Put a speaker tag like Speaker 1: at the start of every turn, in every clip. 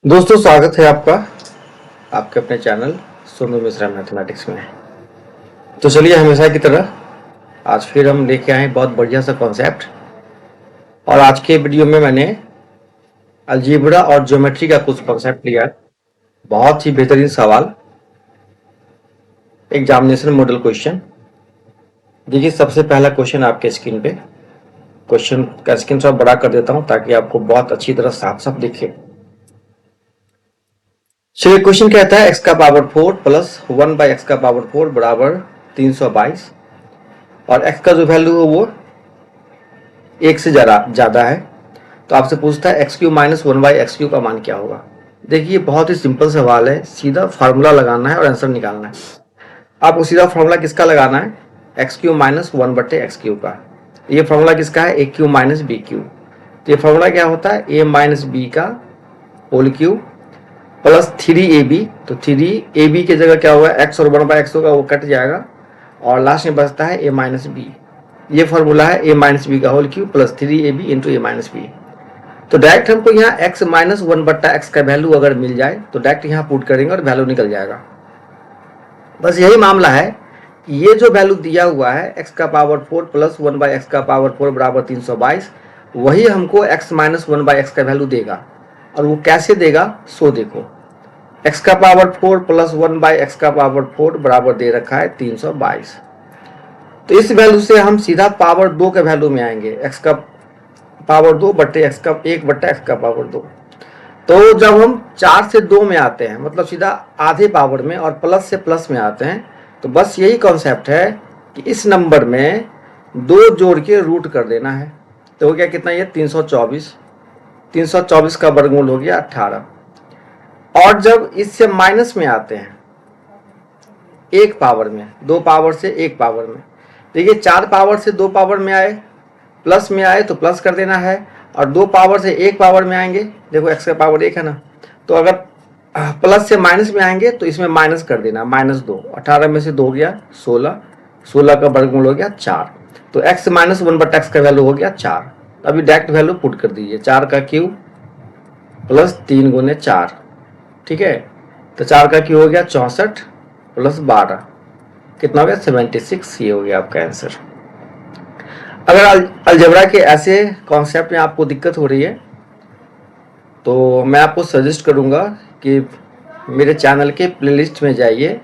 Speaker 1: दोस्तों स्वागत है आपका आपके अपने चैनल सोनू मिश्रा मैथमेटिक्स में। तो चलिए हमेशा की तरह आज फिर हम लेके आए बहुत बढ़िया सा कॉन्सेप्ट। और आज के वीडियो में मैंने अलजेब्रा और ज्योमेट्री का कुछ कॉन्सेप्ट लिया है। बहुत ही बेहतरीन सवाल, एग्जामिनेशन मॉडल क्वेश्चन। देखिए सबसे पहला क्वेश्चन आपके स्क्रीन पे, क्वेश्चन का स्क्रीन शॉट बड़ा कर देता हूँ ताकि आपको बहुत अच्छी तरह साफ साफ दिखे। चलिए क्वेश्चन कहता है x का पावर 4 प्लस 1 बाई एक्स का पावर 4 बराबर 322 और x का जो वैल्यू है वो 1 से ज़्यादा है। तो आपसे पूछता है x Q minus 1 by x Q का मान क्या होगा। देखिए बहुत ही सिंपल सवाल है, सीधा फार्मूला लगाना है और आंसर निकालना है। आपको सीधा फार्मूला किसका लगाना है, एक्स क्यू माइनस 1 बटे एक्स क्यू का। ये फार्मूला किसका है, ए क्यू माइनस बी क्यू। तो ये फार्मूला क्या होता है, ए माइनस बी का होल क्यू प्लस 3ab। तो 3ab की जगह क्या होगा, x और 1 बाई एक्स होगा, वो कट जाएगा और लास्ट में बचता है a माइनस बी। ये फॉर्मूला है a माइनस बी का whole cube plus 3ab into A minus B. तो डायरेक्ट हमको यहाँ x माइनस 1 बट्टा एक्स का वैल्यू अगर मिल जाए तो डायरेक्ट यहाँ पुट करेंगे और वैल्यू निकल जाएगा। बस यही मामला है कि ये जो वैल्यू दिया हुआ है x का पावर 4 प्लस 1 बाई एक्स का पावर 4 बराबर 322, वही हमको x माइनस 1 बाई एक्स का वैल्यू देगा। और वो कैसे देगा सो देखो, x का पावर 4 प्लस 1 बाई एक्स का पावर 4 बराबर दे रखा है 322। तो इस वैल्यू से हम सीधा पावर 2 के वैल्यू में आएंगे, x का पावर 2 बट्टे एक्स का 1 बट्टा एक्स का पावर 2। तो जब हम 4 से 2 में आते हैं मतलब सीधा आधे पावर में और प्लस से प्लस में आते हैं, तो बस यही कॉन्सेप्ट है कि इस नंबर में 2 जोड़ के रूट कर देना है। तो हो गया कितना, ये 324। 324 का वर्गमूल हो गया 18। और जब इससे माइनस में आते हैं एक पावर में, 2 पावर से 1 पावर में, देखिए 4 पावर से 2 पावर में आए, प्लस में आए तो प्लस कर देना है, और 2 पावर से 1 पावर में आएंगे, देखो x का पावर 1 है ना, तो अगर प्लस से माइनस में आएंगे तो इसमें माइनस कर देना, -2। 18 में से 2 गया 16, 16 का वर्गमूल हो गया 4। तो x माइनस 1 बटा एक्स का वैल्यू हो गया 4। अभी डायरेक्ट वैल्यू पुट कर दीजिए, 4 का क्यूब प्लस 3 गुने 4, ठीक है। तो 4 का क्यूब हो गया 64 प्लस 12, कितना हो गया 76। ये हो गया आपका आंसर। अगर अलजेब्रा के ऐसे कॉन्सेप्ट में आपको दिक्कत हो रही है तो मैं आपको सजेस्ट करूंगा कि मेरे चैनल के प्लेलिस्ट में जाइए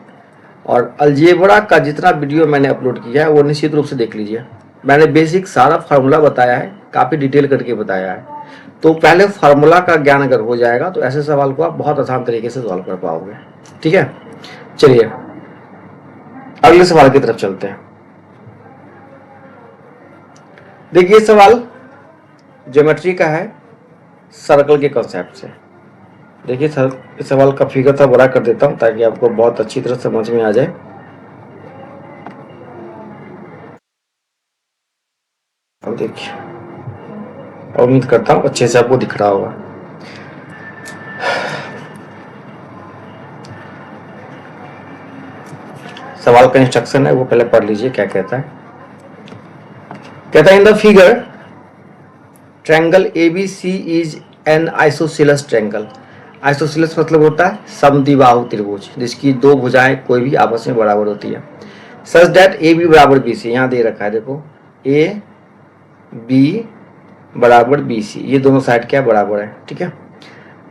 Speaker 1: और अलजेब्रा का जितना वीडियो मैंने अपलोड किया है वो निश्चित रूप से देख लीजिए। मैंने बेसिक सारा फार्मूला बताया है, काफ़ी डिटेल करके बताया है। तो पहले फार्मूला का ज्ञान अगर हो जाएगा तो ऐसे सवाल को आप बहुत आसान तरीके से सॉल्व कर पाओगे, ठीक है। चलिए अगले सवाल की तरफ चलते हैं। देखिए सवाल ज्योमेट्री का है, सर्कल के कॉन्सेप्ट से। देखिए इस सवाल का फिगर था बड़ा कर देता हूं ताकि आपको बहुत अच्छी तरह समझ में आ जाए। अब देखिए, उम्मीद करता हूं अच्छे से आपको दिख रहा होगा। सवाल का इंस्ट्रक्शन है वो पहले पढ़ लीजिए क्या कहता है। कहता है in the figure triangle ABC is an isosceles triangle. Isosceles मतलब होता है समद्विबाहु त्रिभुज जिसकी 2 भुजाएं कोई भी आपस में बराबर होती है। सच दैट AB बराबर BC, यहाँ दे रखा है देखो, AB बराबर BC, ये दोनों साइड क्या बराबर है, ठीक है।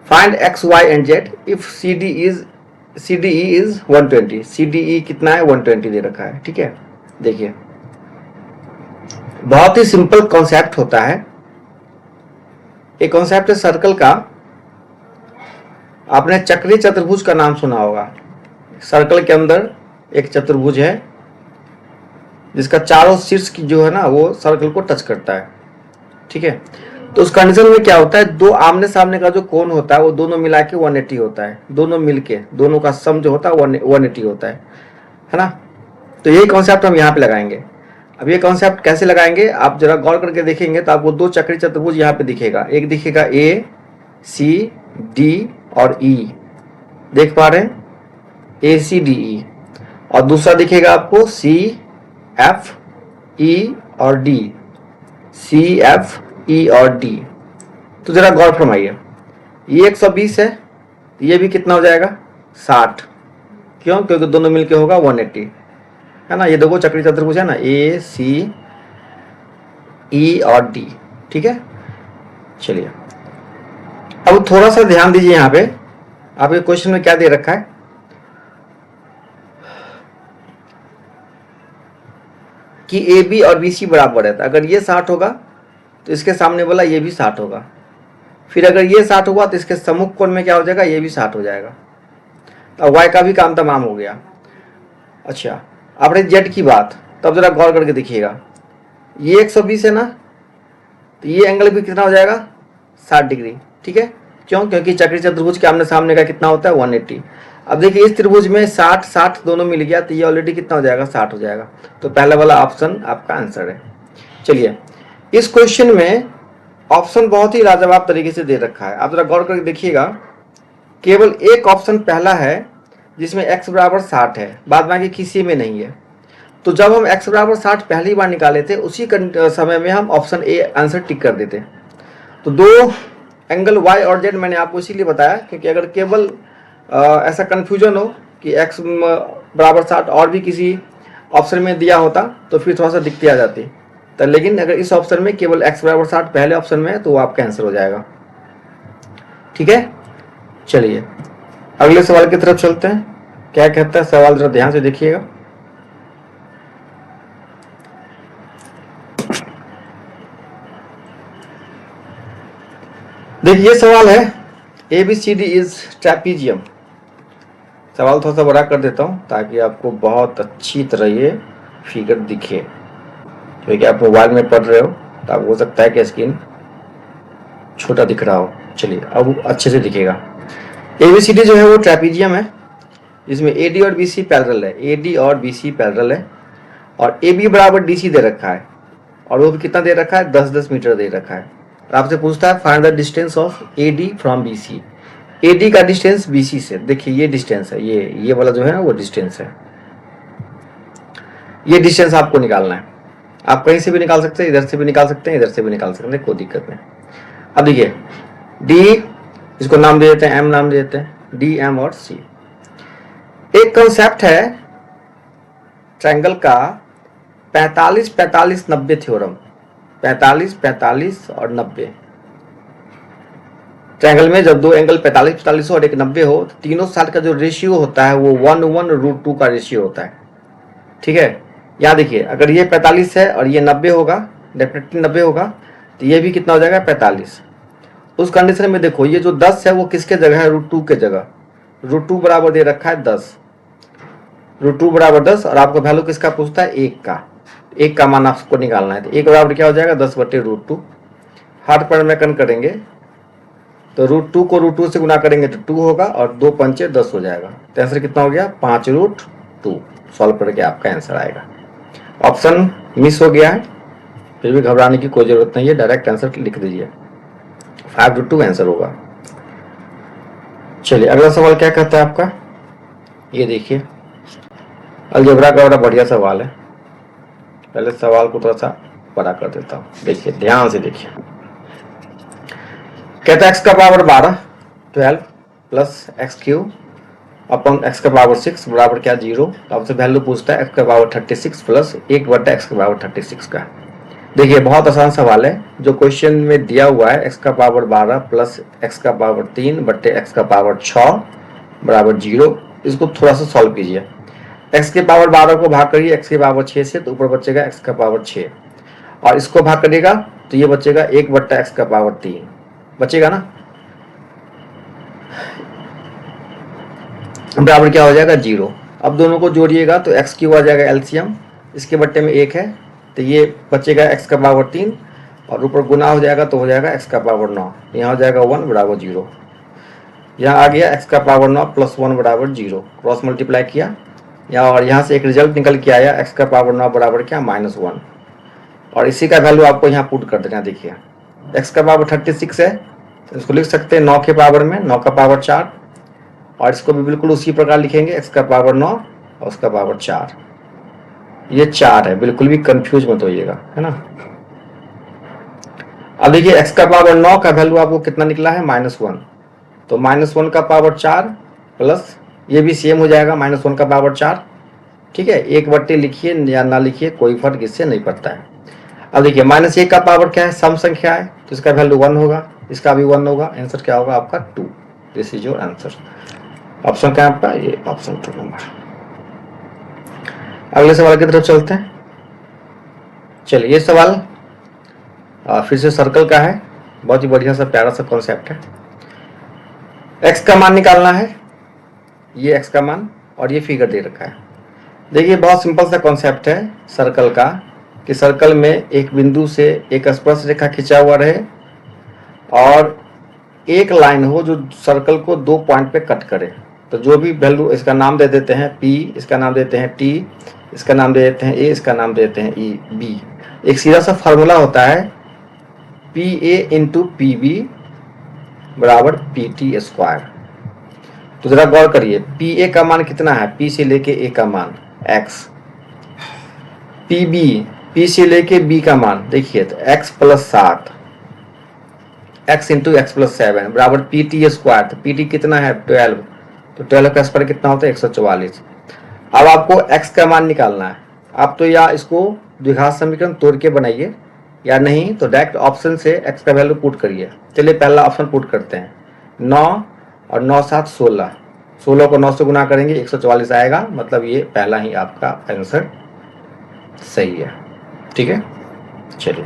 Speaker 1: Find X Y and Z if CDE is 120। CDE कितना है 120 दे रखा है, ठीक है। देखिए बहुत ही सिंपल कॉन्सेप्ट होता है। एक कॉन्सेप्ट है सर्कल का, आपने चक्रीय चतुर्भुज का नाम सुना होगा। सर्कल के अंदर एक चतुर्भुज है जिसका चारों शीर्ष की जो है ना वो सर्कल को टच करता है, ठीक है। तो उस कंडीशन में क्या होता है, 2 आमने सामने का जो कोण होता है वो दोनों मिला के 180 होता है, दोनों मिलके दोनों का सम जो होता है 180 होता है ना। तो यही कॉन्सेप्ट हम यहाँ पे लगाएंगे। अब ये कॉन्सेप्ट कैसे लगाएंगे आप जरा गौर करके देखेंगे तो आपको 2 चक्रीय चतुर्भुज यहाँ पे दिखेगा। एक दिखेगा ACD और E, देख पा रहे हैं ACDE, और दूसरा दिखेगा आपको CFE और D, CFE और D। तो जरा गौर फरमाइए, ये 120 है ये भी कितना हो जाएगा 60। क्यों? क्योंकि दोनों मिलके होगा 180, है ना। ये देखो चक्री चतुर्भुज है ना, ए सी ई और डी, ठीक है। चलिए अब थोड़ा सा ध्यान दीजिए, यहाँ पे आपके क्वेश्चन में क्या दे रखा है कि ए बी और बी सी बराबर है। तो अगर ये 60 होगा तो इसके सामने वाला ये भी 60 होगा, फिर अगर ये 60 हुआ तो इसके सम्मुख कोण में क्या हो जाएगा, ये भी 60 हो जाएगा। अब y का भी काम तमाम हो गया। अच्छा, अब रही जेड की बात, तब जरा गौर करके देखिएगा, ये 120 है ना, तो ये एंगल भी कितना हो जाएगा 60 डिग्री, ठीक है। क्यों? क्योंकि चक्री चतुर्भुज के आमने सामने का कितना होता है 180। अब देखिए इस त्रिभुज में 60 60 दोनों मिल गया, तो ये ऑलरेडी कितना हो जाएगा 60 हो जाएगा। तो पहला वाला ऑप्शन आपका आंसर है। चलिए इस क्वेश्चन में ऑप्शन बहुत ही लाजवाब तरीके से दे रखा है, आप जरा गौर करके देखिएगा। केवल एक ऑप्शन पहला है जिसमें x बराबर 60 है, बाद बाकी किसी में नहीं है। तो जब हम x बराबर 60 पहली बार निकाले थे, उसी समय में हम ऑप्शन ए आंसर टिक कर देते। तो दो एंगल y और z मैंने आपको इसीलिए बताया क्योंकि अगर केवल ऐसा कन्फ्यूजन हो कि x बराबर 60 और भी किसी ऑप्शन में दिया होता तो फिर थोड़ा सा दिक्कत आ जाती। तो लेकिन अगर इस ऑप्शन में केवल x बराबर 60 पहले ऑप्शन में है तो वो आपका आंसर हो जाएगा, ठीक है। चलिए अगले सवाल की तरफ चलते हैं। क्या कहता है सवाल, जरा ध्यान से देखिएगा। देखिए ये सवाल है ABCD इज ट्रेपीजियम। सवाल थोड़ा सा बड़ा कर देता हूं ताकि आपको बहुत अच्छी तरह ये फिगर दिखे, क्योंकि आप मोबाइल में पढ़ रहे हो तो आपको हो सकता है कि स्क्रीन छोटा दिख रहा हो। चलिए अब अच्छे से दिखेगा। ABCD जो है वो ट्रेपीजियम है, जिसमें AD और BC पैरेलल है, AD और BC पैरेलल है, और AB बराबर DC दे रखा है, और वो भी कितना दे रखा है 10-10 मीटर दे रखा है। और आपसे पूछता है find the distance of AD from BC। AD का डिस्टेंस BC से, देखिए ये डिस्टेंस है, ये वाला जो है ना वो डिस्टेंस है। ये डिस्टेंस आपको निकालना है। आप कहीं से भी निकाल सकते हैं, इधर से भी निकाल सकते हैं, इधर से भी निकाल सकते हैं, कोई दिक्कत नहीं। अब देखिए D, इसको नाम दे देते हैं M, नाम दे देते हैं D, M और C। एक कंसेप्ट है ट्रायंगल का 45-45-90 थ्योरम। 45-45 और 90 ट्रायंगल में जब दो एंगल 45-45 हो और एक 90 हो तो तीनों साइड का जो रेशियो होता है वो 1/√2 का रेशियो होता है, ठीक है। यहाँ देखिए अगर ये 45 है और ये 90 होगा, डेफिनेटली 90 होगा, तो ये भी कितना हो जाएगा 45। उस कंडीशन में देखो ये जो 10 है वो किसके जगह है, √2 के जगह। √2 बराबर दे रखा है 10, √2 बराबर 10, और आपको वैल्यू किसका पूछता है 1 का। 1 का मान आपको निकालना है, तो 1 बराबर क्या हो जाएगा 10/√2। हाथ पर में कन करेंगे तो √2 को √2 से गुना करेंगे तो 2 होगा, और 2 पंचे 10 हो जाएगा। तो आंसर कितना हो गया 5√2। सॉल्व करके आपका आंसर आएगा। ऑप्शन मिस हो गया है, फिर भी घबराने की कोई जरूरत नहीं है, डायरेक्ट आंसर लिख दीजिए, 5√2 आंसर होगा। चलिए अगला सवाल क्या कहता है आपका, ये देखिए अलजेब्रा का बड़ा बढ़िया सवाल है। पहले सवाल को थोड़ा सा बड़ा कर देता हूँ, देखिए ध्यान से देखिए। कहता है x का पावर 12 प्लस x³ अपन x का पावर 6 बराबर क्या 0। तो आपसे वैल्यू पूछता है x का पावर 36 प्लस 1/x का पावर 36 का। देखिए बहुत आसान सवाल है, जो क्वेश्चन में दिया हुआ है x का पावर 12 प्लस x का पावर 3/x का पावर 6 बराबर 0। इसको थोड़ा सा सॉल्व कीजिए। x के पावर 12 को भाग करिए x के पावर 6 से, तो ऊपर बचेगा x का पावर 6, और इसको भाग करिएगा तो ये बचेगा 1/x का पावर 3 बचेगा ना, बराबर क्या हो जाएगा 0। अब दोनों को जोड़िएगा तो x³ आ जाएगा एलसीएम, इसके बट्टे में 1 है तो ये बचेगा x का पावर 3, और ऊपर गुना हो जाएगा तो हो जाएगा x का पावर 9, यहाँ हो जाएगा 1 बराबर 0। यहाँ आ गया x का पावर 9 प्लस 1 बराबर 0, क्रॉस मल्टीप्लाई किया यहाँ, और यहाँ से एक रिजल्ट निकल के आया x का पावर 9 बराबर क्या -1, और इसी का वैल्यू आपको यहाँ पुट कर देना। देखिए x का पावर 36 है तो इसको लिख सकते हैं 9 के पावर में 9 का पावर 4, और इसको भी बिल्कुल उसी प्रकार लिखेंगे x का पावर 9 और उसका पावर 4। ये 4 है, बिल्कुल भी कंफ्यूज मत होइएगा, है ना। अब देखिए x का पावर 9 का वैल्यू आपको कितना निकला है -1, तो -1 का पावर 4 प्लस ये भी सेम हो जाएगा -1 का पावर 4। ठीक है, 1/, लिखिए या ना लिखिए कोई फर्क इससे नहीं पड़ता है। अब देखिए -1 का पावर क्या है, सम संख्या है तो इसका वैल्यू 1 होगा, इसका भी 1 होगा। आंसर क्या होगा आपका 2। This is your answer. Option क्या है आपका, ये ऑप्शन 2 नंबर। अगले सवाल की तरफ चलते हैं। चलिए, ये सवाल फिर से सर्कल का है। बहुत ही बढ़िया सा प्यारा सा कॉन्सेप्ट है। एक्स का मान निकालना है, ये एक्स का मान और ये फिगर दे रखा है। देखिए बहुत सिंपल सा कॉन्सेप्ट है सर्कल का, कि सर्कल में एक बिंदु से एक स्पर्श रेखा खिंचा हुआ रहे और एक लाइन हो जो सर्कल को 2 पॉइंट पे कट करे। तो जो भी वैल्यू, इसका नाम दे देते हैं P, इसका नाम देते हैं T, इसका नाम दे देते हैं A, इसका नाम देते हैं E, B। एक सीधा सा फार्मूला होता है PA इंटू PB बराबर PT स्क्वायर। तो जरा गौर करिए, PA का मान कितना है, P से लेके A का मान x, PB P से लेके B का मान देखिए तो x plus 7, x into x plus 7 बराबर PT स्क्वायर। तो PT कितना है 12, तो 12 का स्क्वायर कितना होता है 144। अब आपको x का मान निकालना है। आप तो या इसको द्विघात समीकरण तोड़ के बनाइए या नहीं तो डायरेक्ट ऑप्शन से x का वैल्यू पुट करिए। चलिए पहला ऑप्शन पुट करते हैं, 9 और 9 7 16, 16 को 9 से गुना करेंगे 144 आएगा। मतलब ये पहला ही आपका आंसर सही है। ठीक है, चलिए